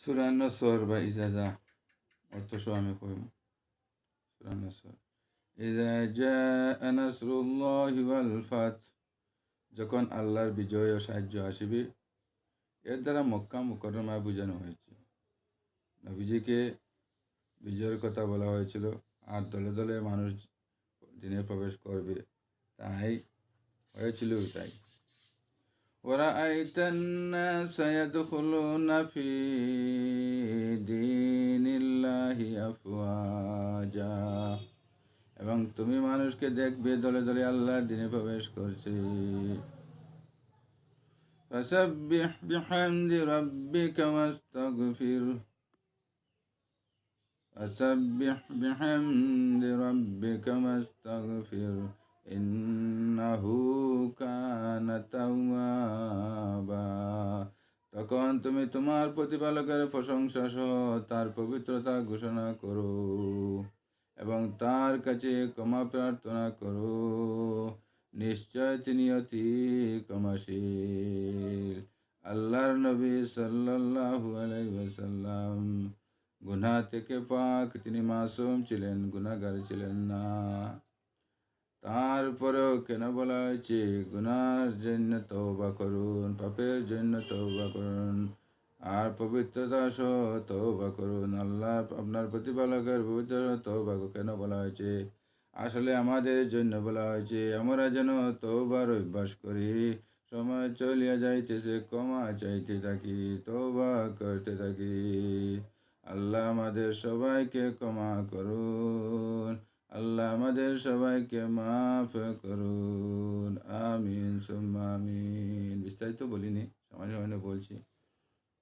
সূরা নসর বা ইজাজা অর্থসহ আমি কইব। সূরা নসর, ইযা জাআ নাসরুল্লাহি ওয়াল ফাত, যখন আল্লাহর বিজয় ও সাহায্য আসিবে। এর দ্বারা মক্কা মুকাররমা বোঝানো হয়েছে। নবীজিকে বিজয়ের কথা বলা হয়েছিল, আর দলে দলে মানুষ দিনে প্রবেশ করবে, তাই হয়েছিল তাই। وَرَأَيْتَ النَّاسَ يَدْخُلُونَ فِي دِينِ اللَّهِ أَفْوَاجًا, এবং তুমি মানুষকে দেখবে দলে দলে আল্লাহর দিনে প্রবেশ করছে। فَسَبِّحْ بِحَمْدِ رَبِّكَ وَاسْتَغْفِرْهُ فَسَبِّحْ بِحَمْدِ رَبِّكَ وَاسْتَغْفِرْهُ ইন্নাহু কানা তাওয়াবা। তখন তুমি তোমার প্রতিপালকের প্রশংসা সহ তার পবিত্রতা ঘোষণা করো এবং তার কাছে ক্ষমা প্রার্থনা করো। নিশ্চয় তিনি অতি ক্ষমাশীল। আল্লাহর নবী সাল্লাল্লাহু আলাইহি ওয়াসাল্লাম গুনাহ থেকে পাক, তিনি মাসুম ছিলেন, গুনাহগার ছিলেন না। তারপরেও কেন বলা হয়েছে গুনার জন্য তওবা করুন, পাপের জন্য তওবা করুন, আর পবিত্রতা সহ তওবা করুন। আল্লাহ আপনার প্রতিপালকের পবিত্র তওবা কেন বলা হয়েছে? আসলে আমাদের জন্য বলা হয়েছে, আমরা যেন তওবার অভ্যাস করি। সময় চলিয়া যাইতেছে, ক্ষমা চাইতে থাকি, তওবা করতে থাকি। আল্লাহ আমাদের সবাইকে ক্ষমা করুন। আল্লাহ আমাদের সবাইকে মাফ করুন। আমিন সুম্মা আমিন। বিস্তারিত বলিনি, সামান্য বলছি।